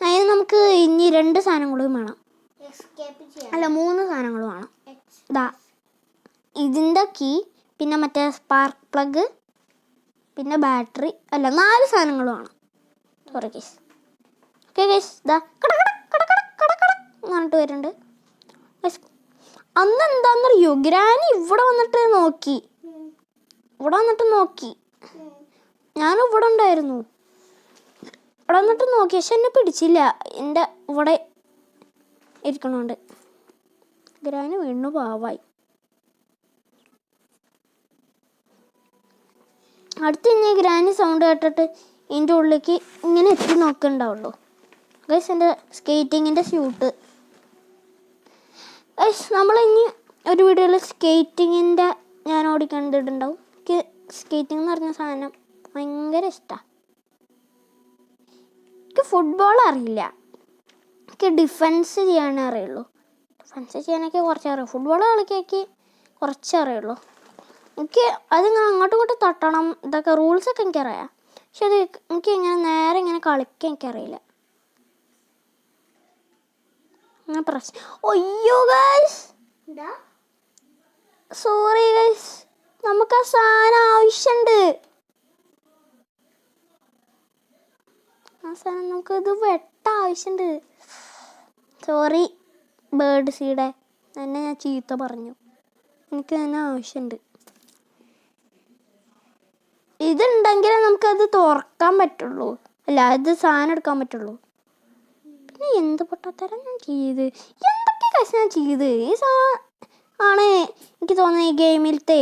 അതിന് നമുക്ക് ഇനി 2 സാധനങ്ങളും വേണം. അല്ല, 3 സാധനങ്ങളും വേണം. ഇതാ ഇതിൻ്റെ കീ, പിന്നെ മറ്റേ സ്പാർക്ക് പ്ലഗ്, പിന്നെ ബാറ്ററി. അല്ല, 4 സാധനങ്ങളും വേണം. Sorry case. ഓക്കെ കേസ്, ഇതാ പറഞ്ഞിട്ട് വരുന്നുണ്ട്. അന്ന് എന്താണെന്നറിയോ, ഗ്രാനി ഇവിടെ വന്നിട്ട് നോക്കി. ഞാനും ഇവിടെ ഉണ്ടായിരുന്നു. ഇവിടെ വന്നിട്ട് നോക്കി, പക്ഷെ എന്നെ പിടിച്ചില്ല. എൻ്റെ ഇവിടെ ഇരിക്കണോണ്ട് ഗ്രാനി വീണു പാവായി. അടുത്ത് ഇനി ഗ്രാനി സൗണ്ട് കേട്ടിട്ട് ഇതിൻ്റെ ഉള്ളിലേക്ക് ഇങ്ങനെ എത്തി നോക്കണ്ടാവുള്ളൂ. ഗൈസ്, എൻ്റെ സ്കേറ്റിങ്ങിൻ്റെ സ്യൂട്ട്. ഗൈസ്, നമ്മളിനി ഒരു വീഡിയോയിൽ സ്കേറ്റിങ്ങിൻ്റെ ഞാൻ ഓടിക്കണ്ടിട്ടുണ്ടാവും. എനിക്ക് സ്കേറ്റിംഗ് എന്ന് പറഞ്ഞ സാധനം ഭയങ്കര ഇഷ്ടമാണ്. എനിക്ക് ഫുട്ബോൾ അറിയില്ല. എനിക്ക് ഡിഫൻസ് ചെയ്യാനേ അറിയുള്ളൂ. ഡിഫൻസ് ചെയ്യാനൊക്കെ കുറച്ച് അറിയാം. ഫുട്ബോൾ കളിക്കൊക്കെ കുറച്ച് അറിയുള്ളൂ. എനിക്ക് അതിങ്ങനെ അങ്ങോട്ടും ഇങ്ങോട്ടും തട്ടണം, ഇതൊക്കെ റൂൾസൊക്കെ എനിക്കറിയാം. പക്ഷെ അത് എനിക്ക് ഇങ്ങനെ നേരെ ഇങ്ങനെ കളിക്കാൻ എനിക്കറിയില്ല. പ്രശ്നം. അയ്യോ ഗൈസ്, സോറി ഗൈസ്, നമുക്ക് ആ സാധനം ആവശ്യമുണ്ട്. നമുക്കിത് ആവശ്യമുണ്ട്. സോറി ബേർഡ് സീടെ, എന്നെ ഞാൻ ചീത്ത പറഞ്ഞു. എനിക്ക് തന്നെ ആവശ്യമുണ്ട്. ഇതുണ്ടെങ്കിലേ നമുക്കത് തുറക്കാൻ പറ്റുള്ളൂ. അല്ല, ഇത് സാധനം എടുക്കാൻ പറ്റുള്ളൂ. പിന്നെ എന്ത് പൊട്ടത്തരം ഞാൻ എന്തൊക്കെ കാശ് ഞാൻ ചെയ്ത്. ഈ സാധനം ആണ് എനിക്ക് തോന്നുന്നത് ഈ ഗെയിമിലത്തെ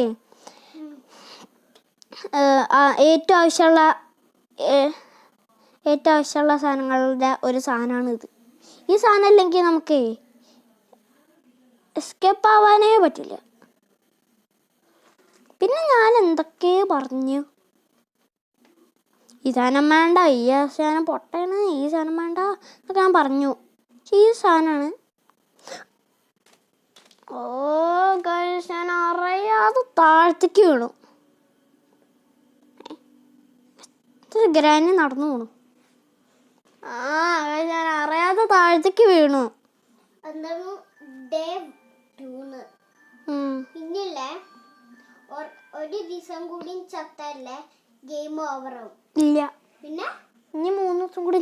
ഏറ്റവും ആവശ്യമുള്ള സാധനങ്ങളുടെ ഒരു സാധനമാണിത്. ഈ സാധനം ഇല്ലെങ്കിൽ നമുക്ക് എസ്കേപ്പ് ആവാനേ പറ്റില്ല. പിന്നെ ഞാൻ എന്തൊക്കെ പറഞ്ഞു, ഈ സാധനം വേണ്ട, ഈ സാധനം പൊട്ടയാണ്, ഈ സാധനം വേണ്ട എന്നൊക്കെ ഞാൻ പറഞ്ഞു. പക്ഷെ ഈ സാധനമാണ്. ഓ ഗൈസ്, ഞാൻ അറിയാതെ താഴത്തേക്ക് വീണു. ഗ്രാനി നടന്നു വീണു. ഞാൻ അറിയാതെ താഴത്തേക്ക് വീണു. പിന്നില്ലേ ഒരു ദിവസം കൂടി ചത്തല്ലേ ഗെയിം ഓവറാവും. ഇല്ല, പിന്നെ ഇനി 3 ദിവസം കൂടി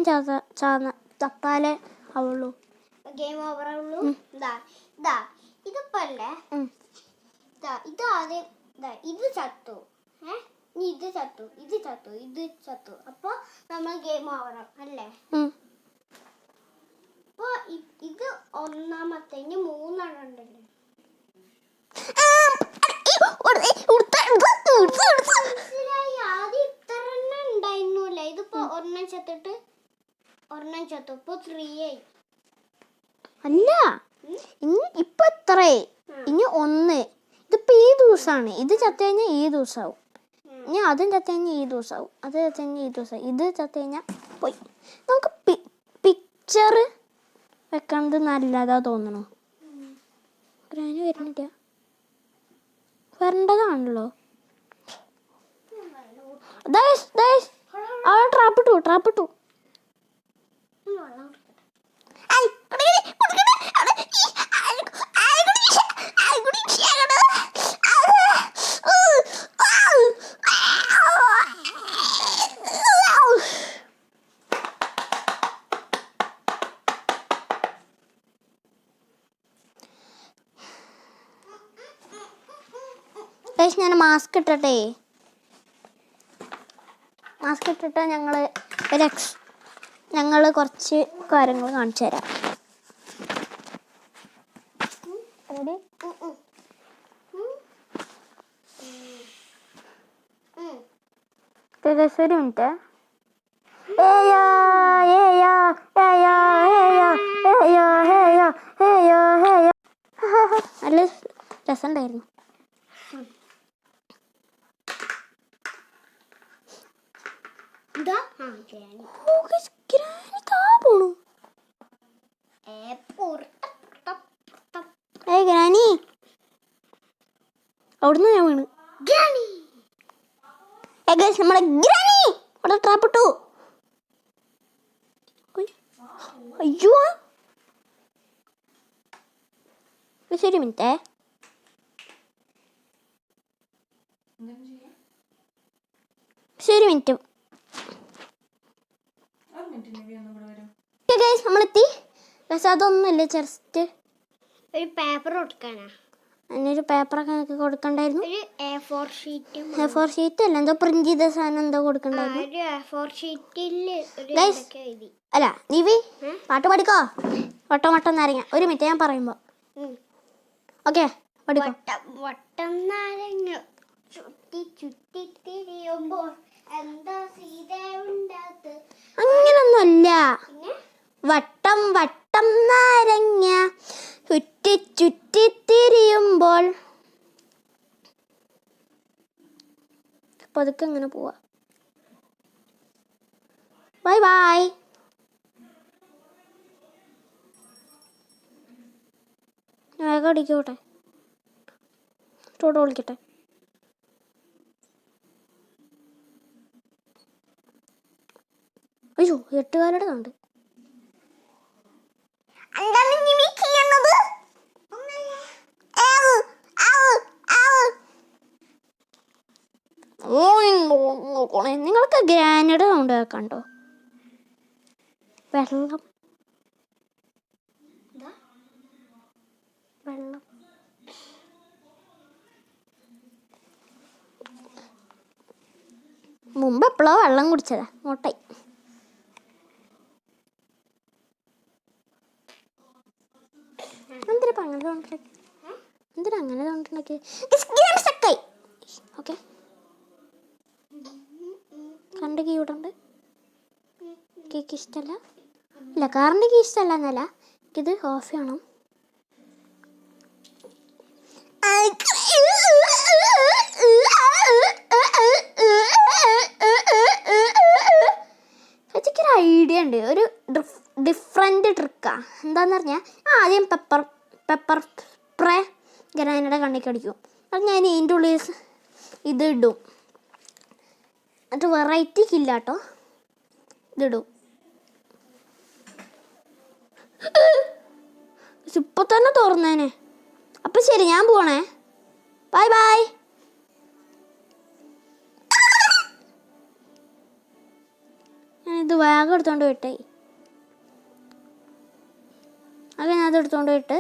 ചത്താലേ ആവുള്ളൂ ഗെയിം ഓവർ ആവുള്ളൂ. ഇതിപ്പോ അല്ലേ, ഇത് ആദ്യം ഇത് ചത്തു, ഇനി ഇത് ചത്തു, അപ്പൊ നമ്മൾ ഗെയിം ഓവർ ആവും അല്ലേ. അപ്പൊ ഇത് ഒന്നാമത്തെ, ഇനി 3 എണ്ണം ഉണ്ടല്ലേ. മനസ്സിലായി, ആദ്യം ഇത്ര എണ്ണം ഉണ്ടായിരുന്നില്ല. ഇതിപ്പോ ഒരെണ്ണം ചത്തിട്ട് ഒരെണ്ണം ചത്തു, ഇപ്പൊ 3 ആയി. അല്ല, ഇപ്പൊ എത്രയായി? ഇനി 1. ഇതിപ്പോ ഈ ദിവസമാണ്. ഇത് ചത്തു കഴിഞ്ഞാൽ ഈ ദിവസമാവും. ഇനി അതും ചത്ത് കഴിഞ്ഞാൽ ഈ ദിവസമാവും, അത് ചത്ത് കഴിഞ്ഞാൽ ഈ ദിവസം, ഇത് ചത്ത് കഴിഞ്ഞാൽ പോയി. നമുക്ക് പിക്ചർ വെക്കണത് നല്ലതാ തോന്നണോ? ഗ്രാനി വരുന്നില്ല, വരേണ്ടതാണല്ലോ. അവിടെ ട്രാപ്പിട്ടു. ഞാൻ മാസ്ക് ഇട്ടിട്ടേ, ഞങ്ങൾ കുറച്ച് കാര്യങ്ങൾ കാണിച്ചു തരാം. ഒരു മിനിറ്റ്. നല്ല രസമുണ്ടായിരുന്നു. ഗ്രാനി അവിടുന്ന് ഞാൻ വീണ്. നമ്മളെ ഗ്രാനി അവിടെ ട്രാപ്പിട്ടു. അയ്യോ ശരി മിനിറ്റേ. ശരി മിനിറ്റ്. നമ്മളെത്തി. പക്ഷെ അതൊന്നുമില്ല, ജസ്റ്റ് ഒരു പേപ്പർ കൊടുക്കാനാ. അതിനൊരു പേപ്പറൊക്കെ നമുക്ക് കൊടുക്കണ്ടായിരുന്നു. ഒരു A4 ഷീറ്റ് അല്ല, എന്തോ പ്രിന്റ് ചെയ്ത സാധനം എന്തോ കൊടുക്കണ്ടായിരുന്നു. അല്ല നീവി പാട്ട് പഠിക്കോ? വട്ടം നാരങ്ങ. ഒരു മിനിറ്റ് ഞാൻ പറയുമ്പോ. ഓക്കെ പഠിക്കോ. വട്ടം നാരങ്ങ ചുറ്റി തിരിയുമ്പോൾ എന്താ സീത ഉണ്ടാത്ത്. അങ്ങനൊന്നുമല്ല. വട്ടം നാരങ്ങ ചുറ്റി തിരിയുമ്പോൾ. പതുക്കെ അങ്ങനെ പോവാ. Bye bye. വേഗം അടിക്കോട്ടെ, വിളിക്കട്ടെ. അയ്യോ 8 കാലയുടെ ഉണ്ട്. നിങ്ങൾക്ക് ഗ്രാനൈഡ് സൗണ്ട് കേൾക്കണ്ടോ? വെള്ളം മുമ്പ് എപ്പോഴോ വെള്ളം കുടിച്ചതാ, മോട്ടായി. എന്തിനാ അങ്ങനെ തോന്നുന്നുണ്ടാക്കി? ഓക്കെ കറണ്ട് കീ ഇവിടെ ഉണ്ട്. കീക്ക് ഇഷ്ടമല്ല. ഇല്ല കറണ്ട് കീ ഇഷ്ടമല്ല എന്നല്ല, ഇത് ഓഫ് ചെയ്യണം. ചേച്ചിക്കൊരു ഐഡിയ ഉണ്ട്, ഒരു ഡിഫറെൻ്റ് ട്രിക്കാണ്. എന്താണെന്ന് പറഞ്ഞാൽ ആദ്യം പെപ്പർ സ്പ്രേ ഗ്രാനൈഡ് കണ്ണിക്ക് അടിക്കും. അത് ഞാൻ ഇതിൻ്റെ ഉള്ളിൽ ഇത് ഇടും. എന്നിട്ട് വെറൈറ്റി കില്ല കേട്ടോ, ഇതിടും. ഇപ്പം തന്നെ തുറന്നേനെ. അപ്പം ശരി ഞാൻ പോണേ. Bye bye. ഞാനിത് വേഗം എടുത്തോണ്ട് പോയിട്ടേ, അത് എടുത്തോണ്ട് പോയിട്ട്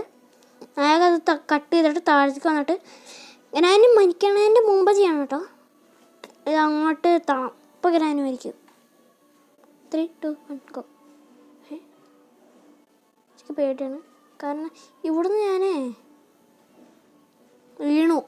വേഗം അത് കട്ട് ചെയ്തിട്ട് താഴത്തേക്ക് വന്നിട്ട് ഗ്രാനി മരിക്കണതിൻ്റെ മുമ്പ് ചെയ്യണം കേട്ടോ. ഇത് അങ്ങോട്ട് എത്തണം. ഇപ്പോൾ ഗ്രാനി മരിക്കും. 3, 2, 1 ഗോ. എനിക്ക് പേടിയാണ്, കാരണം ഇവിടുന്ന് ഞാൻ വീണു.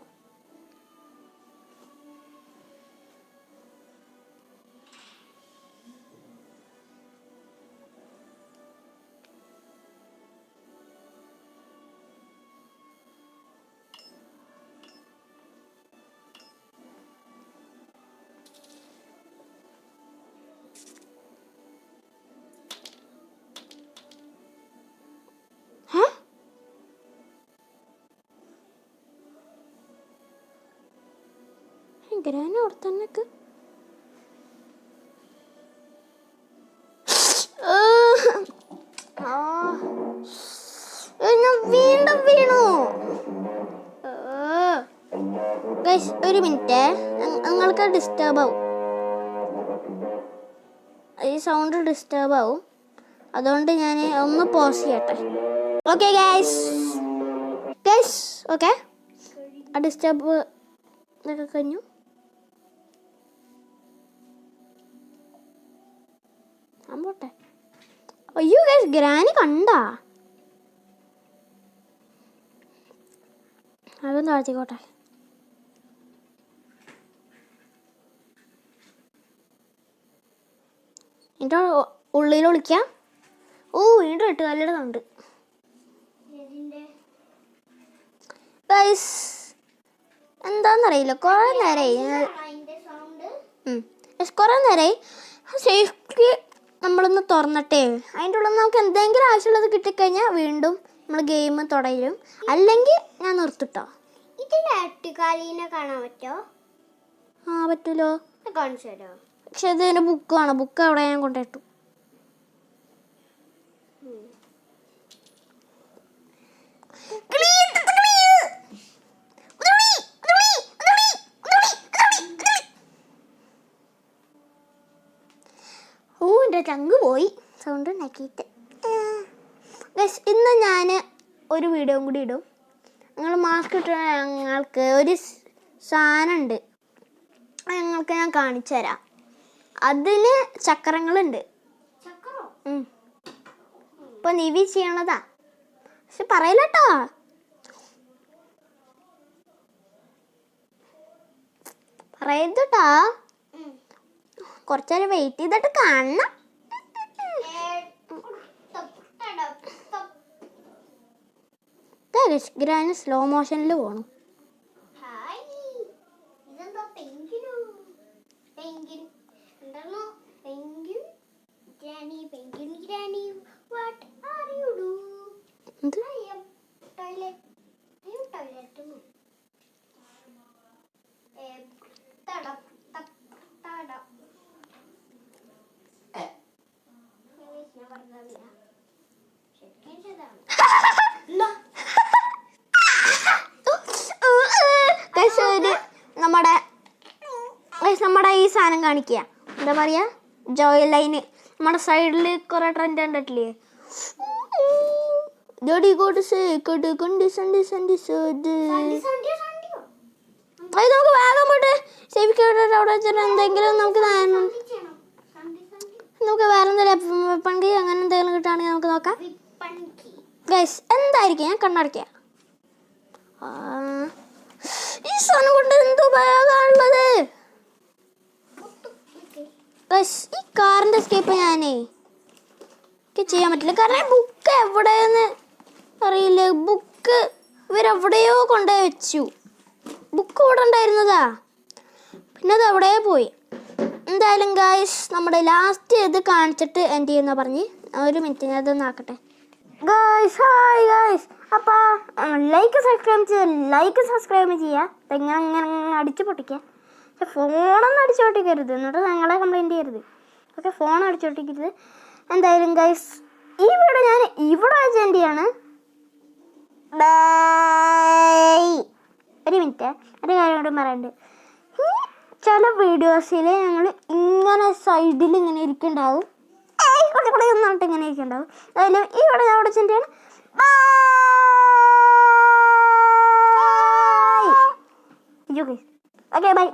ഗ്രാനി അവിടെ തന്നെ വീണ്ടും വീണു. ഒരു മിനിറ്റ്, നിങ്ങൾക്ക് ഡിസ്റ്റർബ് ആവും, ഈ സൗണ്ട് ഡിസ്റ്റർബ് ആവും. അതുകൊണ്ട് ഞാൻ ഒന്ന് പോസ് ചെയ്യട്ടെ. ഓക്കെ ഗൈസ്, ഓക്കെ, ആ ഡിസ്റ്റർബ് ഇതൊക്കെ കഴിഞ്ഞു. പോട്ടെ. അയ്യോ ഗൈസ്, ഗ്രാനി കണ്ടാ? അതൊന്ന് താഴ്ത്തിക്കോട്ടെ. എൻ്റെ ഉള്ളിൽ ഒളിക്കാം. ഓ, വീണ്ടും 8 കാലിയുടെ സൗണ്ട്. ഗൈസ് എന്താന്നറിയില്ല, കുറേ നേരമായി സേഫ്റ്റി നമ്മളൊന്ന് തുറന്നിട്ടേ. അതിൻ്റെ ഉള്ളിൽ നമുക്ക് എന്തെങ്കിലും ആവശ്യമുള്ളത് കിട്ടിക്കഴിഞ്ഞാൽ വീണ്ടും നമ്മൾ ഗെയിം തുടരും, അല്ലെങ്കിൽ ഞാൻ നിർത്തിട്ടോ. ഇതിന്റെ 8 കാലിനെ കാണാൻ പറ്റോ? ആ പറ്റൂലോ, കാണിച്ചു തരോ? പക്ഷെ ഇതിൻ്റെ ബുക്ക് വേണം. ബുക്ക് അവിടെ ഞാൻ കൊണ്ടിട്ടു. ഓ, എൻ്റെ ചങ്ക് പോയി സൗണ്ട് ഉണ്ടാക്കിയിട്ട്. ഇന്ന് ഞാൻ ഒരു വീഡിയോ കൂടി ഇടും. നിങ്ങൾ മാസ്ക് ഇട്ട ഞങ്ങൾക്ക് ഒരു സാധനമുണ്ട്, ഞങ്ങൾക്ക് ഞാൻ കാണിച്ചു തരാം. അതിന് ചക്രങ്ങളുണ്ട്. ഇപ്പൊ നിവി ചെയ്യണതാ, പക്ഷെ പറയില്ലട്ടോ. പറയരുതട്ടാ, കുറച്ചേരം വെയിറ്റ് ചെയ്തിട്ട് കാണണം. ഗ്രാനി സ്ലോ മോഷനിൽ പോകണം. നമ്മുടെ ഈ സാധനം കാണിക്കുക, എന്താ പറയാ, ജോയ് ലൈന്. നമ്മുടെ സൈഡിൽ കുറെ ട്രെൻഡ് കണ്ടിട്ടില്ലേ? നമുക്ക് വേഗം പോയിട്ട് സേഫിക്കോട്ട് അവിടെ വെച്ചിട്ട് എന്തെങ്കിലും നമുക്ക് വേറെ എന്തെങ്കിലും വെപ്പൺകി അങ്ങനെ എന്തെങ്കിലും കിട്ടുകയാണെങ്കിൽ നമുക്ക് നോക്കാം. ഗൈസ് എന്തായിരിക്കും, ഞാൻ കണ്ണടയ്ക്കുക. ഈ സാധനം കൊണ്ട് എന്ത് ഉപയോഗമുള്ളത്? ഈ കാറിന്റെ സ്കേപ്പ് ഞാനേ ചെയ്യാൻ പറ്റില്ല, കാരണം ബുക്ക് എവിടെയെന്ന് അറിയില്ല. ബുക്ക് ഇവരെവിടെയോ കൊണ്ടുപോയി വെച്ചു. ബുക്ക് ഇവിടെ ഉണ്ടായിരുന്നതാ, പിന്നെ അത് എവിടെയോ പോയി. എന്തായാലും ഗൈസ്, നമ്മുടെ ലാസ്റ്റ് ഇത് കാണിച്ചിട്ട് എൻഡ് ചെയ്യുന്ന പറഞ്ഞ്. ഒരു മിനിറ്റ്, ഞാൻ ഇതൊന്ന് ആക്കട്ടെ. Guys, hi guys. അപ്പോൾ ലൈക്ക് സബ്സ്ക്രൈബ് ചെയ്യുക. ഇങ്ങനെ അങ്ങനെ അടിച്ചു പൊട്ടിക്കുക. പക്ഷെ ഫോണൊന്നും അടിച്ചു പൊട്ടിക്കരുത്, എന്നിട്ട് ഞങ്ങളെ കംപ്ലൈൻറ്റ് ചെയ്യരുത്. ഓക്കെ, ഫോൺ അടിച്ചു പൊട്ടിക്കരുത്. എന്തായാലും ഗൈസ്, ഈ വീഡിയോ ഞാൻ ഇവിടെ വെച്ച് എൻഡ് ചെയ്യാണ്. ഒരു മിനിറ്റ്, ഒരു കാര്യം കൂടി പറയാനുണ്ട്. ചില വീഡിയോസിൽ ഞങ്ങൾ ഇങ്ങനെ സൈഡിൽ ഇങ്ങനെ ഇരിക്കുന്നുണ്ടാവും, കൂടെ ഒന്നിട്ട് ഇങ്ങനെ ഇരിക്കുന്നുണ്ടാവും. അതിൽ ഈ വീഡിയോ ഞാൻ അവിടെ വെച്ച് എൻഡ് ചെയ്യാണ്. Okay, by.